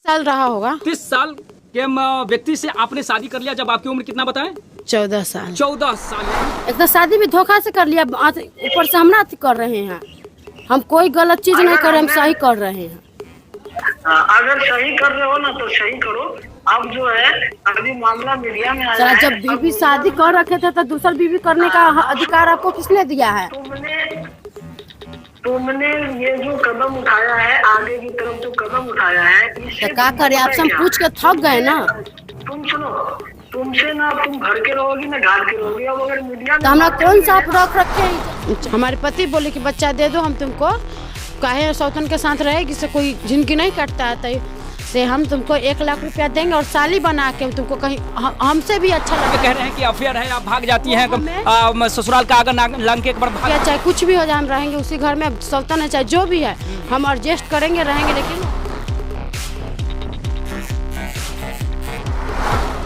साल रहा होगा। 30 साल के व्यक्ति से आपने शादी कर लिया, जब आपकी उम्र कितना बताएं? 14 साल। 14 साल। एक तो शादी भी धोखा से कर लिया, ऊपर से हम ना कर रहे हैं। हम कोई गलत चीज नहीं कर रहे, हम सही कर रहे हैं। अगर सही कर रहे हो ना तो सही करो। अब जो है अभी मामला मीडिया में आया है। जब बीवी शादी कर रखे थे तो दूसरा बीवी करने का अधिकार आपको किसने दिया है? तुमने ये जो कदम उठाया है, आगे की तरफ जो कदम उठाया है, इससे क्या करे, आपसे हम पूछ के थक गए ना। तुम सुनो, तुमसे ना तुम घर के रहोगी ना घाट के रहोगी। अब अगर मीडिया तो हमारा कौन सा आप रख रखे हैं? हमारे पति बोले कि बच्चा दे दो, हम तुमको काहे सौतन के साथ रहेगी से कोई जिंदगी नहीं कटता है, तो से हम तुमको 1 लाख रुपया देंगे और साली बना के तुमको कहीं हमसे भी अच्छा लगे। कह रहे हैं कि अफेयर है, आप भाग जाती हैं ससुराल का आगे लंग के एक बार भाग। चाहे कुछ भी हो जाए हम रहेंगे उसी घर में, सौतन है चाहे जो भी है, हम एडजस्ट करेंगे, रहेंगे। लेकिन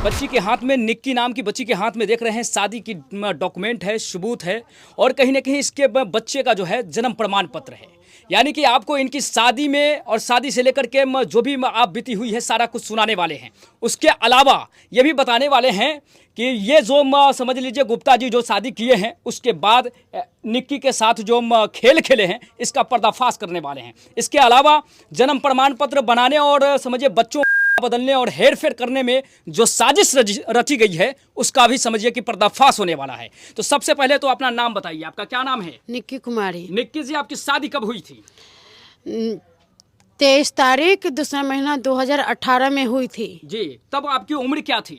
बच्ची के हाथ में, निक्की नाम की बच्ची के हाथ में देख रहे हैं शादी की डॉक्यूमेंट है, सबूत है, और कहीं ना कहीं इसके बच्चे का जो है जन्म प्रमाण पत्र है। यानी कि आपको इनकी शादी में और शादी से लेकर के जो भी आप बीती हुई है सारा कुछ सुनाने वाले हैं। उसके अलावा ये भी बताने वाले हैं कि ये जो समझ लीजिए गुप्ता जी जो शादी किए हैं उसके बाद निक्की के साथ जो खेल खेले हैं इसका पर्दाफाश करने वाले हैं। इसके अलावा जन्म प्रमाण पत्र बनाने और समझिए बच्चों बदलने और हेर फेर करने में जो साजिश रची गई है उसका भी समझिए कि पर्दाफाश होने वाला है। तो सबसे पहले तो अपना नाम बताइए, आपका क्या नाम है? निक्की कुमारी। निक्की जी, आपकी शादी कब हुई थी? 23 तारीख दूसरा महीना 2018 में हुई थी जी। तब आपकी उम्र क्या थी?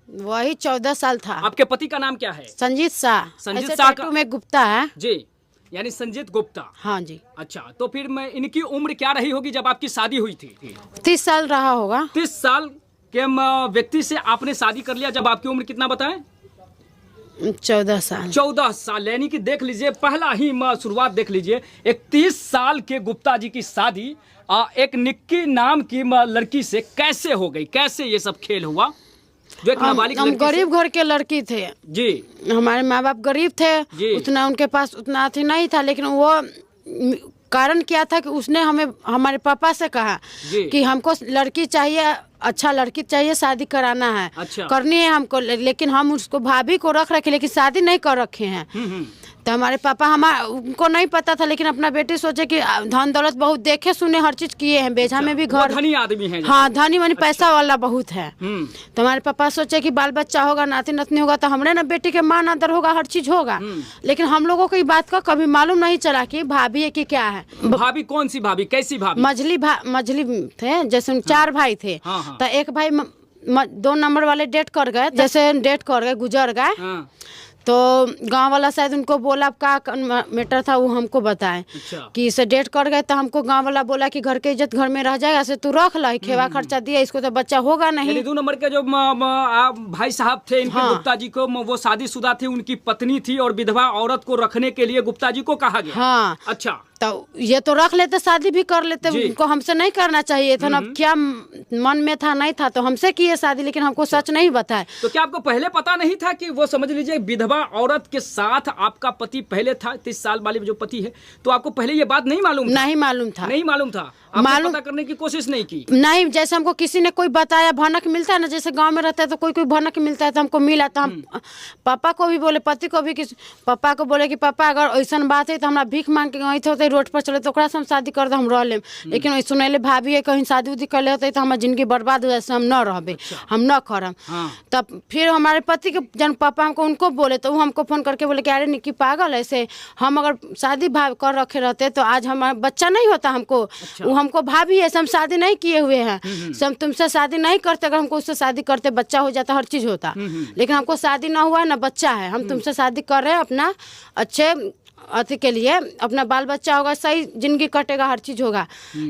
वही 14 साल था। आपके पति का नाम क्या है? संजीत शाह। संजीत शाह का में गुप्ता है जी, यानी संजीत गुप्ता। हाँ जी। अच्छा, तो फिर मैं इनकी उम्र क्या रही होगी जब आपकी शादी हुई थी? 30 साल रहा होगा। 30 साल के व्यक्ति से आपने शादी कर लिया, जब आपकी उम्र कितना बताएं? 14 साल। 14 साल, यानी कि देख लीजिए पहला ही शुरुआत देख लीजिए। एक 30 साल के गुप्ता जी की शादी एक निक्की नाम की लड़की से कैसे हो गई? कैसे ये सब खेल हुआ? जो एक नाबालिग हम गरीब घर के लड़की थे जी, हमारे माँ बाप गरीब थे, उतना उनके पास उतना अथी नहीं था। लेकिन वो कारण क्या था कि उसने हमें हमारे पापा से कहा कि हमको लड़की चाहिए, अच्छा लड़की चाहिए, शादी कराना है। अच्छा। करनी है हमको। लेकिन हम उसको भाभी को रख रखे लेकिन शादी नहीं कर रखे हैं। तो हमारे पापा उनको नहीं पता था, लेकिन अपना बेटी सोचे कि धन दौलत बहुत देखे सुने हर चीज किए हैं, बेझा में भी घर, धनी आदमी है। हाँ धनी मनी पैसा वाला बहुत है। तो हमारे पापा सोचे कि बाल बच्चा होगा, नाती नतनी होगा तो हमरे ना बेटी के मान आदर होगा, हर चीज होगा। लेकिन हम लोगों को ये बात का कभी मालूम नहीं चला कि भाभी है कि क्या है। भाभी कौन सी भाभी, कैसी भाभी? मझली थे, जैसे 4 भाई थे। तो एक भाई 2 नंबर वाले डेट कर गए, जैसे डेट कर गए, गुजर गए। तो गांव वाला शायद उनको बोला का मैटर था वो हमको बताए। अच्छा। कि इसे डेट कर गए तो हमको गांव वाला बोला कि घर के इज्जत घर में रह जाएगा, ऐसे तू रख ला, खेवा खर्चा दिया, इसको तो बच्चा होगा नहीं। 2 नंबर के जो भाई साहब थे इनके, गुप्ता जी को, वो शादीशुदा थी, उनकी पत्नी थी और विधवा औरत को रखने के लिए गुप्ता जी को कहा गया। हाँ। अच्छा, तो ये तो रख लेते, शादी भी कर लेते, उनको हमसे नहीं करना चाहिए था ना। क्या मन में था नहीं था तो हमसे किए शादी, लेकिन हमको सच नहीं बताए। तो क्या आपको पहले पता नहीं था कि वो समझ लीजिए विधवा औरत के साथ आपका पति पहले था? 30 साल वाले जो पति है, तो आपको पहले ये बात नहीं मालूम? नहीं मालूम था। नहीं मालूम था, आपने पता करने की कोशिश नहीं की? नहीं, जैसे हमको किसी ने कोई बताया, भनक मिलता है ना, जैसे गांव में रहता है तो कोई भनक मिलता है तो हमको मिला। तो हम पापा को भी बोले, पति को भी, पापा को बोले कि पापा अगर ऐसा बात है तो हमारा भीख मांग के गई थे रोड पर चले तो ओकरा से हम शादी कर दे, हम रह लेम। लेकिन सुनैले भाभी है कहीं शादी उदी कर ले होते तो हमारी जिंदगी बर्बाद हो जाए, हम न रहबे, हम न करम। तब फिर हमारे पति के जन पापा हमको उनको बोले तो वो हमको फोन करके बोले कि अरे निक्की पागल, ऐसे हम अगर शादी कर रखे रहते तो आज हमारा बच्चा नहीं होता हमको। वो हमको भाभी है, हम शादी नहीं किए हुए हैं, हम तुमसे शादी नहीं करते, अगर हमको उससे शादी करते बच्चा हो जाता, हर चीज होता। लेकिन हमको शादी ना हुआ ना बच्चा है, हम तुमसे शादी कर रहे हैं अपना अच्छे अति के लिए, अपना बाल बच्चा होगा, सही जिंदगी कटेगा, हर चीज होगा।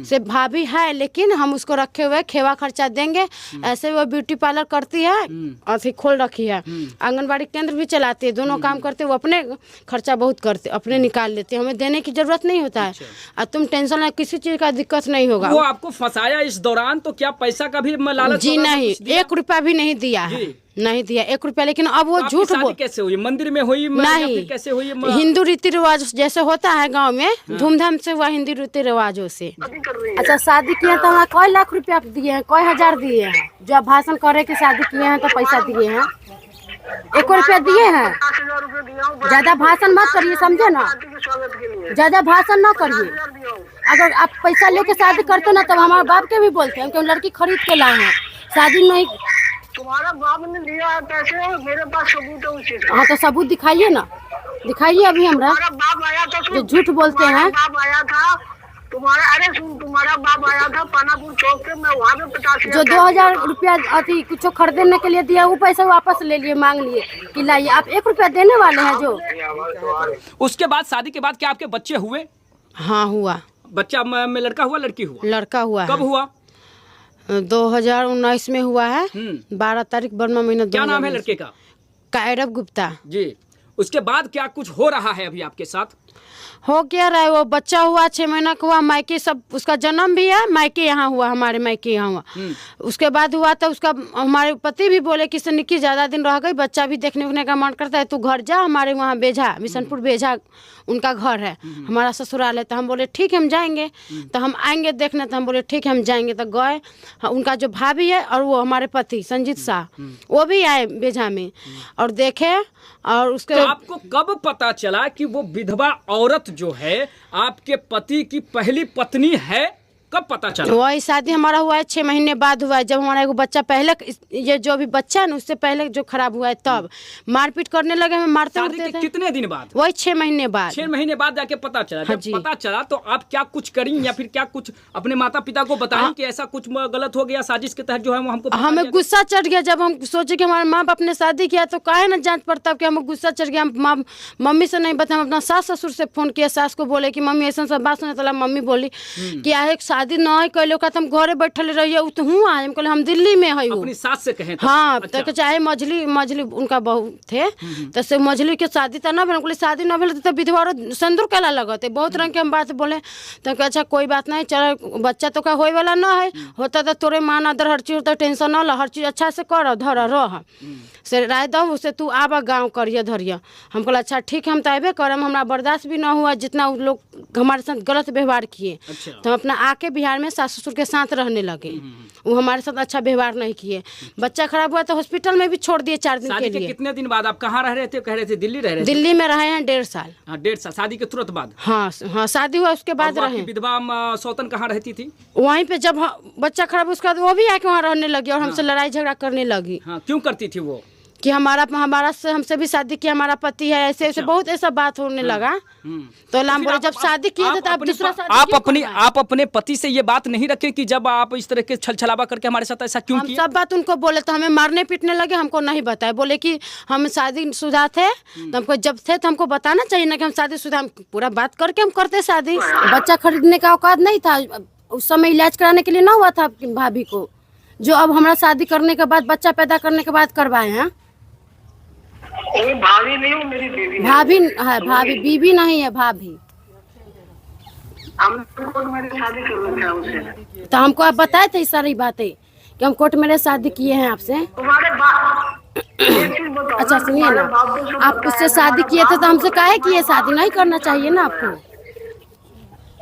से भाभी है लेकिन हम उसको रखे हुए खेवा खर्चा देंगे। ऐसे वो ब्यूटी पार्लर करती है, अति खोल रखी है, आंगनबाड़ी केंद्र भी चलाती है, दोनों काम करते। वो अपने खर्चा बहुत करते, अपने निकाल लेते, हमें देने की जरूरत नहीं होता है। और तुम टेंशन है, किसी चीज का दिक्कत नहीं होगा। वो आपको फंसाया इस दौरान, तो क्या पैसा का भी लालच? जी नहीं, 1 रुपया भी नहीं दिया है। नहीं दिया 1 रुपया। लेकिन अब वो तो आपकी झूठ शादी बोल कैसे हुई? मंदिर में हुई या नहीं, फिर कैसे हुई? हिंदू रीति रिवाज जैसे होता है गांव में धूमधाम से हुआ, हिंदू रीति रिवाजों से। शादी कर रही है। अच्छा शादी किए तो हमारे कई लाख रुपया दिए हैं, कई हजार दिए हैं। जो भाषण करे की शादी किए हैं तो पैसा दिए हैं, 1 रुपया दिए हैं। 50,000 रुपये दिया हूँ। ज्यादा भाषण मत करिए, समझे ना, शादी के स्वागत के लिए ज्यादा भाषण ना करिए। 50,000 दिया हूँ। अगर आप पैसा लेके शादी करते ना तब हमारे बाप के भी बोलते हैं कि हम लड़की खरीद के लाए हैं, शादी नहीं। तुम्हारा बाप ने दिया है पैसे, मेरे पास सबूत है उस चीज का। हाँ तो सबूत दिखाइए ना, दिखाइए अभी हमरा। तुम्हारा बाप आया था, जो झूठ बोलते हैं। बाप आया था तुम्हारा, अरे सुन, तुम्हारा बाप आया था पानापुर चौक पे, मैं वहाँ पे 50,000 जो 2,000 रुपया अति कुछ खरीदने के लिए दिया वो पैसा वापस ले लिए, मांग लिए कि लाइए। आप 1 रुपया देने वाले हैं जो। उसके बाद शादी के बाद क्या आपके बच्चे हुए? हाँ हुआ, बच्चा में लड़का हुआ लड़की हुआ? लड़का हुआ। कब हुआ? 2019 में हुआ है, 12 तारीख 12वां महीना। क्या नाम है लड़के का? कायरव गुप्ता जी। उसके बाद क्या कुछ हो रहा है अभी आपके साथ? हो क्या रहा है, वो बच्चा हुआ 6 महीना का हुआ, मायके सब, उसका जन्म भी है मायके यहाँ हुआ, हमारे मायके यहाँ हुआ। उसके बाद हुआ तो उसका हमारे पति भी बोले कि निक्की ज़्यादा दिन रह गई, बच्चा भी देखने उखने का मन करता है, तू घर जा, हमारे वहाँ बेझा बिशनपुर बेझा उनका घर है, हमारा ससुराल है। तो हम बोले ठीक है हम जाएंगे, तो हम आएंगे देखने। तो हम बोले ठीक है हम जाएंगे। तो गए, उनका जो भाभी है और वो हमारे पति संजीत शाह, वो भी आए बेझा में और देखे। और उसके तो आपको कब पता चला कि वो विधवा औरत जो है आपके पति की पहली पत्नी है? कब पता चला? वही शादी हमारा हुआ है 6 महीने बाद हुआ है, जब हमारा एगो बच्चा पहले, ये जो अभी बच्चा है ना उससे पहले जो खराब हुआ है, तब मारपीट करने लगे, हमें मारते शादी उड़ते के थे। कितने दिन बाद? वही 6 महीने बाद। 6 महीने बाद जाके पता चला। हाँ जब जी। पता चला तो आप क्या कुछ करी या फिर क्या कुछ अपने माता पिता को बताएं कि ऐसा कुछ गलत हो गया, साजिश के तहत जो है वो हमको पता हमें चला? गुस्सा चढ़ गया जब हम सोचे कि हमारे माँ बाप ने शादी किया तो काहे ना जांच पड़ता, कि हमें गुस्सा चढ़ गया। हम मम्मी से नहीं बताया, हम अपना सास ससुर से फोन किया, सास को बोले कि मम्मी ऐसा सब बात सुने। तो मम्मी बोली कि एक शादी नहीं कैलो का, तुम घरे बैठल रहिए, उ तो हूँ आए, हम कहले हम दिल्ली में है। अपनी सास से कहें तो? हाँ अच्छा। तो चाहे मझली उनका बहू थे, तो से मझली के शादी तो ना भेल, शादी ना भेल तो विधवा सिंदूर केला लगते, बहुत रंग के हम बात बोले। तो अच्छा कोई बात नहीं, चलो बच्चा तो का होए वाला ना है, होता तो तोरे मान अदर हर चीज होता, टेंशन न ला, हर चीज अच्छा से कर धर रह से राय दो, उससे तू आबा गाँव करिए धरिए। हम कहला अच्छा ठीक है हम तो अबे करम, हमारा बर्दाश्त भी ना हुआ जितना वो लोग हमारे साथ गलत व्यवहार किए। अच्छा। तो हम अपना आके बिहार में सास ससुर के साथ रहने लगे, वो हमारे साथ अच्छा व्यवहार नहीं किए। बच्चा खराब हुआ तो हॉस्पिटल में भी छोड़ दिए 4 दिन शादी के लिए। कितने दिन बाद आप कहाँ रह रहे थे? कह रहे थे दिल्ली रह रहे थे? दिल्ली में रहे हैं 1.5 साल। हाँ, 1.5 साल। शादी के तुरंत बाद? हाँ हाँ शादी हुआ उसके बाद और वो आपकी रहे विधवा सौतन कहाँ रहती थी? वहीं पे। जब बच्चा खराब उसके बाद वो भी आके वहाँ रहने लगी और हमसे लड़ाई झगड़ा करने लगी हाँ, क्यों करती थी वो? कि हमसे भी शादी किया, हमारा पति है, ऐसे ऐसे बहुत ऐसा बात होने लगा। तो हम बोले जब शादी किए थे तो आप दूसरा शादी आप अपने पति से ये बात नहीं रखे कि जब आप इस तरह के छल छलावा करके हमारे साथ ऐसा क्यों हम किया? सब बात उनको बोले तो हमें मारने पीटने लगे, हमको नहीं बताए। बोले कि हम शादीशुदा थे, तो हमको जब थे तो हमको बताना चाहिए ना कि हम शादीशुदा, हम पूरा बात करके हम करते शादी। बच्चा खरीदने का औकात नहीं था उस समय, इलाज कराने के लिए ना हुआ था भाभी को, जो अब हमारा शादी करने के बाद, बच्चा पैदा करने के बाद करवाए हैं। वो भाभी नहीं, वो मेरी बीवी है। भाभी है, भाभी बीवी नहीं है, भाभी। हम कोर्ट में शादी कर रहे थे उससे। तो हमको आप बताए थे सारी बातें कि हम कोर्ट में शादी किए हैं आपसे। तुम्हारे बाप एक चीज बताओ अच्छा ना, सुनिए ना, तुम्हारे बाप को सब आप बताया, उससे शादी तुम्हारे किए थे तो बाप हमसे को काहे सब किए? बताया। शादी नहीं करना चाहिए ना आपको?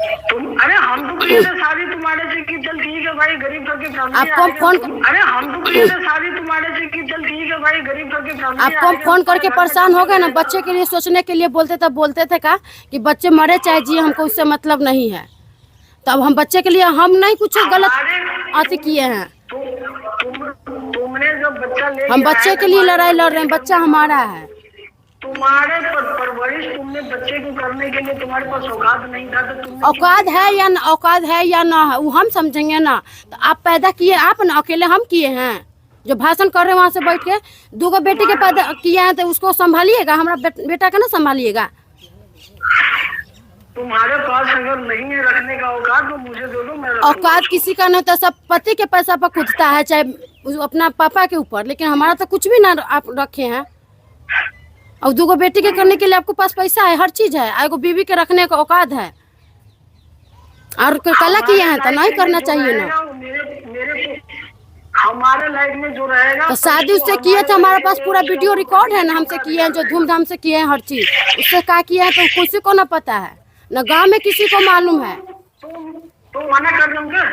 अरे हम तो किए थे शादी तुम्हारे से की, चल ठीक है भाई गरीब करके फैमिली। आपको हम फोन अरे हम तो किए थे शादी तुम्हारे से की, चल ठीक है भाई गरीब करके फैमिली। आपको हम फोन करके परेशान हो गए ना, बच्चे के लिए सोचने के लिए बोलते थे का कि बच्चे मरे चाहे जिए, हमको उससे मतलब नहीं है। तब हम बच्चे के लिए हम नहीं कुछ गलत अति किए हैं। तुमने जब बच्चा ले हम बच्चे के लिए लड़ाई लड़ रहे हैं, बच्चा हमारा है। तुम्हारे परवरिश तुमने बच्चे को करने के लिए तुम्हारे पास औकात नहीं था, तो तुमने औकात है या ना है वो हम समझेंगे ना। तो आप पैदा किए आप ना, अकेले हम किए हैं? जो भाषण कर रहे हैं वहाँ से बैठ के, 2 बेटी के पैदा किए हैं तो उसको संभालिएगा, हमारा बेटा का ना संभालिएगा। तुम्हारे पास अगर नहीं है रखने का औकात तो मुझे दे दो, मैं रखूंगा। औकात किसी का नहीं होता, सब पति के पैसा पर कूदता है, चाहे अपना पापा के ऊपर, लेकिन हमारा तो कुछ भी ना आप रखे हैं। और 2 बेटी के करने के लिए आपको पास पैसा है, हर चीज है, एगो बीवी के रखने का औकात है, और कला किए हैं तो नहीं करना चाहिए ना। हमारे लाइफ में जो रहेगा तो शादी उससे किए थे, हमारे पास पूरा वीडियो रिकॉर्ड है ना, हमसे किए हैं, जो धूमधाम से किए हैं हर चीज। उससे क्या किया है तो किसी को ना पता है, न गांव में किसी को मालूम है। तो मना कर रहा हूँ क्या?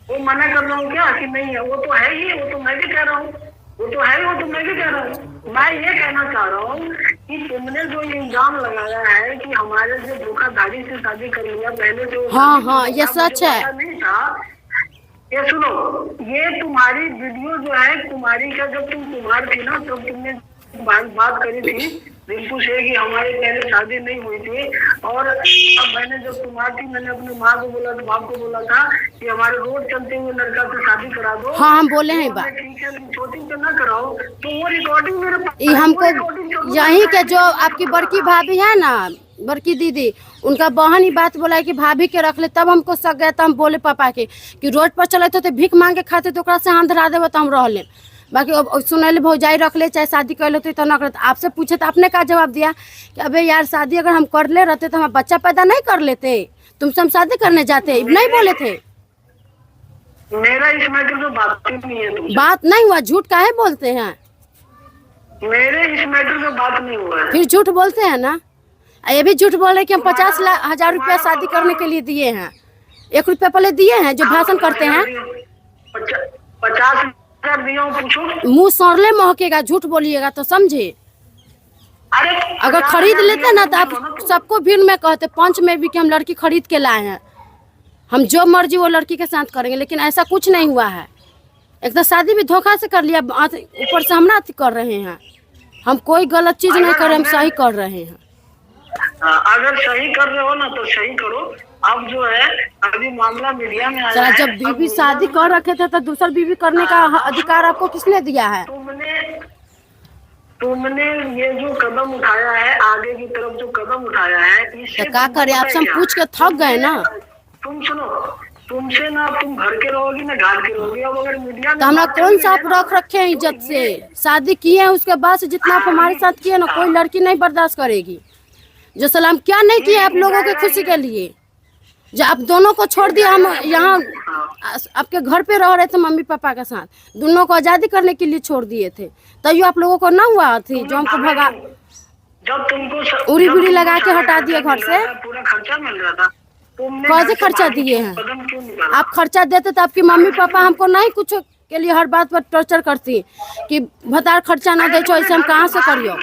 वो मना कर रहा हूँ क्या कि नहीं है? वो तो है ही, वो तो मैं भी कह रहा हूँ, वो तो है, वो तो मैं भी कह रहा हूँ। मैं ये कहना चाह रहा हूँ कि तुमने जो इल्जाम लगाया है कि हमारे से धोखाधड़ी से शादी कर लिया पहले से, हाँ हाँ ये सच है। नहीं था। ये सुनो, ये तुम्हारी वीडियो जो है कुमारी का, जब तुम कुमार थी ना तब तुमने बात करी थी रिंकू से कि हमारी पहले शादी नहीं हुई थी, और अब मैंने जब कुमार थी मैंने अपनी माँ को बोला, तो बाप को बोला था कि हमारे रोड चलते हुए लड़का से शादी करा दो। हाँ हम बोले हैं बात, ठीक है छोटी पे ना कराओ। तो वो रिकॉर्डिंग मेरे पास, ये हमको यही के जो आपकी बड़की भाभी है ना, बड़की दीदी, उनका बहन ही बात बोला है कि भाभी के रख ले, तब हमको शक गया था। हम बोले पापा के कि रोड पर चले तो भीख मांग के खाते तो ओकरा से हाथ धरा देवे तो हम रह ले, बाकी अब सुनैले भौजाई रख ले चाहे शादी कर लेते तो ना करते। आपसे पूछे तो आपने क्या जवाब दिया कि अबे यार शादी अगर हम कर ले रहते तो हम बच्चा पैदा नहीं कर लेते, तुमसे हम शादी करने जाते, नहीं बोले थे। मेरा इस मैटर में बात नहीं है तुमसे। बात नहीं हुआ, झूठ काहे बोलते हैं? मेरे इस मैटर में बात नहीं हुआ है। फिर झूठ बोलते हैं ना, ये भी झूठ बोल रहे कि हम 50,000 रुपया शादी करने के लिए दिए हैं, 1 रुपया पहले दिए हैं जो भाषण करते हैं। 50,000 दिया हूँ, पूछो। मुंह सौरले महकेगा, झूठ बोलिएगा तो समझे। अरे अगर खरीद लेते ना तो आप सबको भीड़ में कहते, पंच में भी कि हम लड़की खरीद के लाए हैं, हम जो मर्जी वो लड़की के साथ करेंगे, लेकिन ऐसा कुछ नहीं हुआ है। एक तो शादी भी धोखा से कर लिया, ऊपर से हम ना कर रहे हैं। हम कोई गलत चीज नहीं कर रहे, हम सही कर रहे हैं। अगर सही कर रहे हो ना तो सही करो। अब जो है अभी मामला मीडिया में आया है। जब बीवी शादी कर रखे थे तो दूसर बीवी करने का अधिकार आपको किसने दिया है? तुमने ये जो कदम उठाया है, आगे की तरफ जो कदम उठाया है, इससे तो क्या करे, आपसे हम पूछ के थक गए ना। तुम सुनो, तुमसे ना तुम घर के रहोगी ना घाट के रहोगी। अब अगर मीडिया में तो हमरा कौन सा आप रख रखे हैं इज्जत से? शादी किए हैं उसके बाद से जितना आप हमारे साथ किए ना, कोई लड़की नहीं बर्दाश्त करेगी। जो सलाम क्या नहीं किया आप लोगों के खुशी के लिए, जो आप दोनों को छोड़ दिया, हम यहाँ आपके घर पे रह रहे थे मम्मी पापा के साथ, दोनों को आजादी करने के लिए छोड़ दिए थे, तभी आप लोगों को ना हुआ थी जो हमको भगा, जब तुमको उड़ी बुड़ी लगा के हटा दिए घर से। पूरा खर्चा मिल रहा था, तुमने कैसे खर्चा दिए हैं? आप खर्चा देते तो आपकी मम्मी पापा हमको नहीं कुछ के लिए हर बात पर टॉर्चर करती कि भतार खर्चा ना दे, ऐसे हम कहाँ से करियो?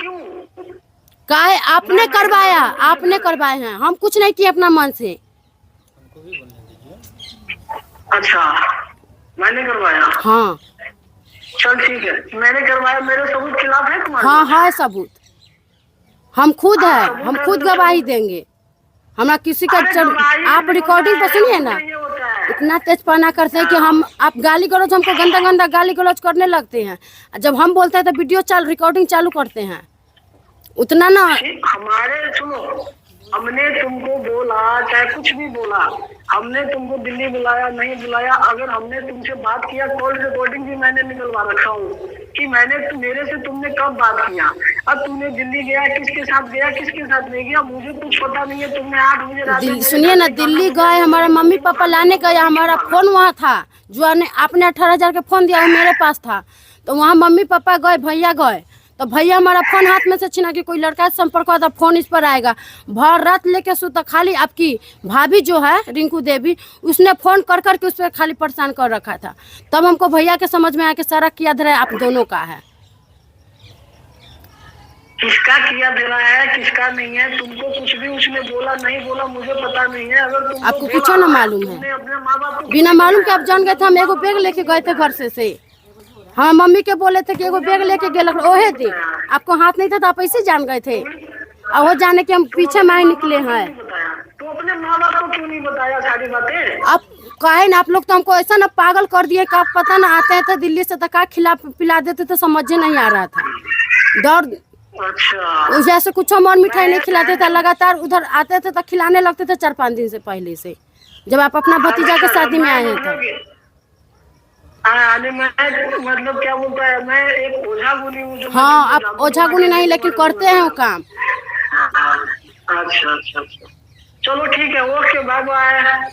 काहे आपने करवाया, आपने करवाए हैं, हम कुछ नहीं किए अपना मन से। अच्छा मैंने करवाया? हाँ चल ठीक है, मैंने करवाया, मेरे सबूत खिलाफ है तुम्हारे? हाँ है सबूत, हम खुद है, हम खुद गवाही देंगे। हमरा किसी का आप रिकॉर्डिंग पर सुनिए ना, इतना तेजपना करते हैं कि हम आप गाली गलौज, हमको गंदा गंदा गाली गलौज करने लगते हैं। जब हम बोलते हैं तो वीडियो रिकॉर्डिंग चालू करते हैं, उतना ना। हमारे सुनो, हमने तुमको बोला चाहे कुछ भी बोला, हमने तुमको दिल्ली बुलाया नहीं बुलाया, अगर हमने तुमसे बात किया, कॉल रिकॉर्डिंग भी मैंने निकलवा रखा हूँ कि मेरे से तुमने कब बात किया। अब तुमने दिल्ली गया, किसके साथ गया, किसके साथ नहीं गया, मुझे कुछ पता नहीं है। तुमने 8 बजे रात सुनिए ना, दिल्ली गए, हमारे मम्मी पापा लाने गया, हमारा फोन वहाँ था, जो आपने 18,000 का फोन दिया वो मेरे पास था, तो वहाँ मम्मी पापा गए, भैया गए, तो भैया हमारा फोन हाथ में से छीना कि कोई लड़का से संपर्क हुआ था, फोन इस पर आएगा। भर रात लेके सुता, खाली आपकी भाभी जो है रिंकू देवी, उसने फोन कर करके उस पर खाली परेशान कर रखा था। तब हमको भैया के समझ में आया कि सारा किया धरा आप दोनों का है। किसका किया धरा है, किसका नहीं है, तुमको कुछ भी उसने बोला नहीं बोला मुझे पता नहीं है। अगर तुमको आपको कुछ ना मालूम है, अपने माँ बाप को बिना मालूम के आप जान गए थे। हम एगो बैग लेके गए थे घर से हाँ, मम्मी के बोले थे कि एगो बैग लेके गए, ओहे थे, आपको हाथ नहीं था तो आप ऐसे जान गए थे, और वो जाने के हम पीछे में ही निकले हैं। तो अपने माँ बाप को क्यों नहीं बताया सारी बातें? आप कहे ना, आप लोग तो हमको ऐसा ना पागल कर दिए कि आप पता ना आते हैं तो दिल्ली से तक खिला पिला देते तो समझ नहीं आ रहा था। डर अच्छा, जैसे कुछ हम और मिठाई नहीं खिलाते थे, लगातार उधर आते थे तो खिलाने लगते थे 4-5 दिन से पहले से, जब आप अपना भतीजा के शादी में आए थे। मतलब क्या बोलता है, मैं एक ओझा गुनी हूँ। हाँ, आप ओझा गुनी नहीं, लेकिन करते हैं वो काम। अच्छा अच्छा अच्छा, चलो ठीक है, ओके, बाय बाय।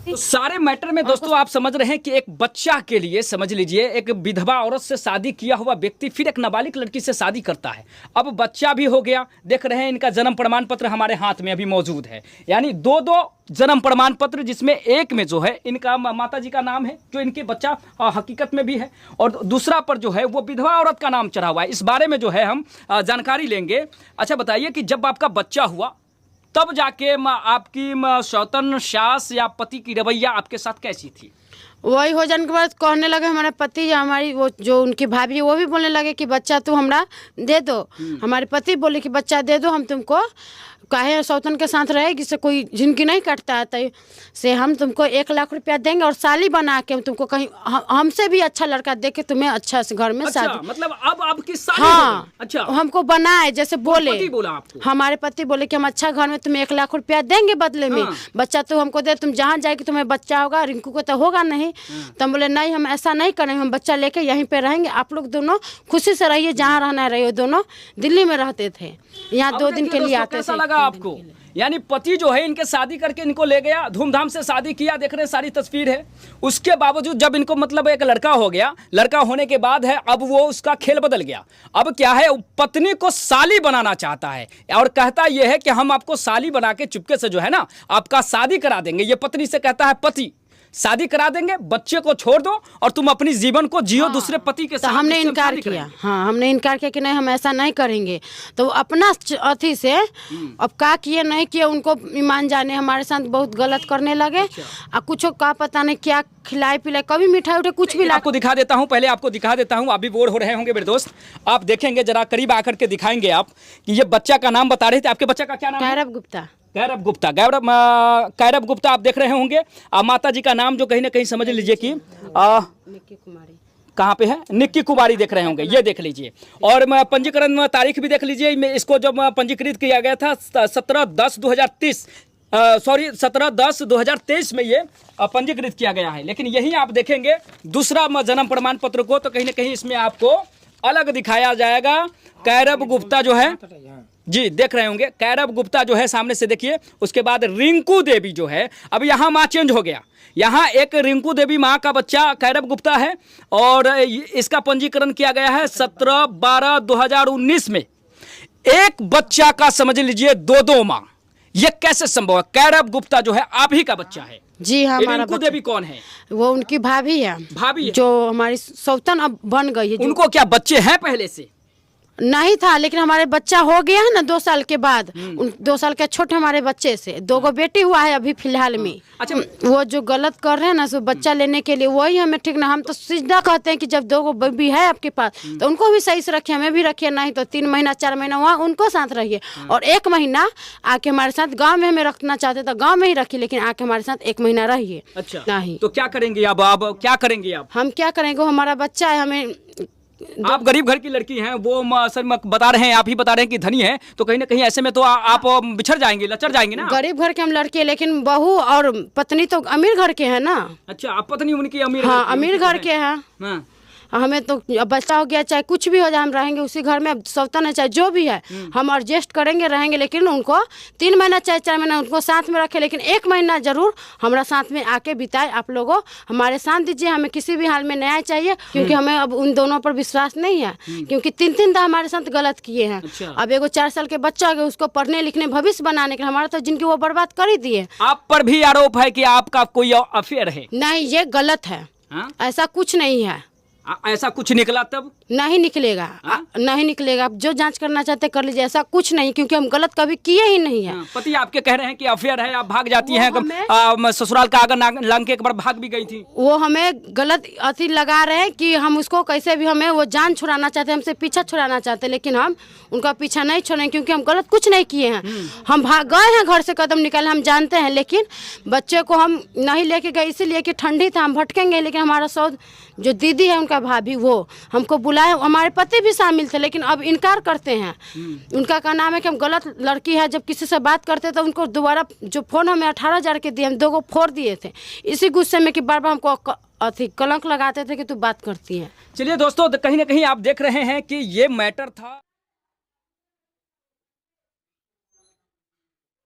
तो सारे मैटर में दोस्तों आप समझ रहे हैं कि एक बच्चा के लिए, समझ लीजिए, एक विधवा औरत से शादी किया हुआ व्यक्ति फिर एक नाबालिग लड़की से शादी करता है। अब बच्चा भी हो गया, देख रहे हैं इनका जन्म प्रमाण पत्र हमारे हाथ में अभी मौजूद है, यानी दो जन्म प्रमाण पत्र, जिसमें एक में जो है इनका माता जी का नाम है जो इनके बच्चा हकीकत में भी है, और दूसरा पर जो है वो विधवा औरत का नाम चढ़ा हुआ है। इस बारे में जो है हम जानकारी लेंगे। अच्छा बताइए कि जब आपका बच्चा हुआ तब जाके आपकी सौतन सास या पति की रवैया आपके साथ कैसी थी? वही हो जाने के बाद कहने लगे हमारे पति या हमारी वो जो उनकी भाभी है वो भी बोलने लगे कि बच्चा तू हमरा दे दो। हमारे पति बोले कि बच्चा दे दो, हम तुमको काहे सौतन के साथ रहेगी से कोई जिंदगी नहीं कटता है, तो से हम तुमको 1 लाख रुपया देंगे और साली बना के हम तुमको कहीं हमसे भी अच्छा लड़का देख के तुम्हें अच्छा से घर में शादी। मतलब अब आपकी शादी हाँ, अच्छा हमको बनाए जैसे बोले। पति बोला आपको? हमारे पति बोले कि हम अच्छा घर में तुम्हें 1 लाख रुपया देंगे बदले में। बच्चा तो हमको दे, तुम जहाँ जाएगी तुम्हें बच्चा होगा, रिंकू को तो होगा नहीं। तो हम बोले नहीं, हम ऐसा नहीं करेंगे, हम बच्चा लेके यहीं पे रहेंगे, आप लोग दोनों खुशी से रहिए, जहाँ रहना है रहिए। दोनों दिल्ली में रहते थे, यहाँ 2 दिन के लिए आते थे। लगा आपको? यानी पति जो है इनके शादी करके इनको ले गया, धूमधाम से शादी किया, देख रहे हैं सारी तस्वीर है। उसके बावजूद जब इनको मतलब एक लड़का हो गया, लड़का होने के बाद है अब वो उसका खेल बदल गया। अब क्या है, पत्नी को साली बनाना चाहता है और कहता यह है कि हम आपको साली बना के चुपके से जो है ना आपका शादी करा देंगे। ये पत्नी से कहता है पति शादी करा देंगे, बच्चे को छोड़ दो और तुम अपनी जीवन को जियो दूसरे पति के साथ। तो हमने इनकार किया। हाँ, हमने इनकार किया कि नहीं हम ऐसा नहीं करेंगे। तो अपना अथी से अब क्या किए नहीं किए उनको ईमान जाने, हमारे साथ बहुत गलत करने लगे। और कुछ का पता नहीं क्या खिलाए पिलाए, कभी मिठाई उठाई कुछ भी। आपको दिखा देता हूँ, पहले आपको दिखा देता हूँ, आप भी बोर हो रहे होंगे मेरे दोस्त। आप देखेंगे जरा करीब आकर के दिखाएंगे आप कि ये बच्चा का नाम बता रहे थे। आपके बच्चा का क्या नाम है? Carob Gupta. Carob Gupta, carob Gupta आप देख रहे होंगे। माता जी का नाम जो कहीं ना कहीं समझ लीजिए कि निक्की कुमारी। कहाँ पे है? निक्की कुमारी देख रहे होंगे, ये देख लीजिए। और पंजीकरण तारीख भी देख लीजिए। इसको जब पंजीकृत किया गया था 17/10/2023 में ये पंजीकृत किया गया है। लेकिन यही आप देखेंगे दूसरा जन्म प्रमाण पत्र को, तो कहीं ना कहीं इसमें आपको अलग दिखाया जाएगा। कैरब गुप्ता जो है जी देख रहे होंगे, कैरब गुप्ता जो है सामने से देखिए। उसके बाद रिंकू देवी जो है, अब यहाँ माँ चेंज हो गया, यहाँ एक रिंकू देवी माँ का बच्चा कैरब गुप्ता है और इसका पंजीकरण किया गया है 17/12/2019 में। एक बच्चा का समझ लीजिए 2 माँ, ये कैसे संभव है? कैरब गुप्ता जो है आप ही का बच्चा है? जी हाँ। रिंकू देवी कौन है? वो उनकी भाभी है। भाभी है? जो हमारी सौतन अब बन गई है। उनको क्या बच्चे हैं पहले से? नहीं था, लेकिन हमारे बच्चा हो गया है ना 2 साल के बाद। 2 साल के छोटे हमारे बच्चे से 2 बेटी हुआ है अभी फिलहाल में। अच्छा, वो जो गलत कर रहे हैं ना सो बच्चा लेने के लिए, वही हमें ठीक ना। हम तो सीधा कहते हैं कि जब 2 बेबी है आपके पास तो उनको भी सही से रखिए, हमें भी रखिए। नहीं तो 3 महीना 4 महीना वहाँ उनको साथ रहिए और 1 महीना आके हमारे साथ गाँव में हमें रखना चाहते तो गाँव में ही रखिए, लेकिन आके हमारे साथ 1 महीना रहिए। अच्छा, नहीं तो क्या करेंगे अब? क्या करेंगे अब? हम क्या करेंगे, हमारा बच्चा है। हमें आप गरीब घर की लड़की हैं, वो सर बता रहे हैं, आप ही बता रहे हैं कि धनी है, तो कहीं ना कहीं ऐसे में तो आप बिछड़ जाएंगे, लचर जाएंगे ना। गरीब घर के हम लड़के, लेकिन बहू और पत्नी तो अमीर घर के हैं ना। अच्छा, आप पत्नी उनकी अमीर? हाँ, अमीर घर के हैं। हमें तो बच्चा हो गया चाहे कुछ भी हो जाए, हम रहेंगे उसी घर में। सौतन है चाहे जो भी है, हम एडजस्ट करेंगे, रहेंगे। लेकिन उनको 3 महीना चाहे 4 महीना उनको साथ में रखे, लेकिन 1 महीना जरूर हमारा साथ में आके बिताए। आप लोगों हमारे साथ दीजिए, हमें किसी भी हाल में न्याय चाहिए, क्योंकि हमें अब उन दोनों पर विश्वास नहीं है, क्योंकि 3 दफा हमारे साथ गलत किए हैं। अच्छा। अब एगो 4 साल के बच्चा है, उसको पढ़ने लिखने भविष्य बनाने के हमारा तो जिनकी वो बर्बाद कर ही दिए। आप पर भी आरोप है कि आपका कोई अफेयर है? नहीं, ये गलत है। ऐसा कुछ नहीं है। ऐसा कुछ निकला तब? नहीं निकलेगा। नहीं निकलेगा। आप जो जांच करना चाहते कर लीजिए, ऐसा कुछ नहीं, क्योंकि हम गलत कभी किए ही नहीं है। पति आपके कह रहे हैं कि अफेयर है, आप भाग जाती हैं, ससुराल का आगे लांग के एक बार भाग भी गई थी। वो हमें गलत अति लगा रहे हैं कि हम उसको कैसे भी हमें वो जान छुड़ाना चाहते, हमसे पीछा छुड़ाना चाहते, लेकिन हम उनका पीछा नहीं छोड़ेंगे, क्योंकि हम गलत कुछ नहीं किए हैं। हम भाग गए हैं, घर से कदम निकाले, हम जानते हैं, लेकिन बच्चे को हम नहीं लेके गए इसलिए कि ठंडी था, हम भटकेंगे। लेकिन हमारा सौद जो दीदी है उनका भाभी, वो हमको बुलाए, हमारे पति भी शामिल थे, लेकिन अब इनकार करते हैं। उनका का नाम है कि हम गलत लड़की है। जब किसी से बात करते तो उनको दोबारा जो फ़ोन हमें 18,000 के दिए, हम 2 फोड़ दिए थे, इसी गुस्से में कि बार बार हमको अति कलंक लगाते थे कि तू बात करती है। चलिए दोस्तों, कहीं ना कहीं आप देख रहे हैं कि ये मैटर था।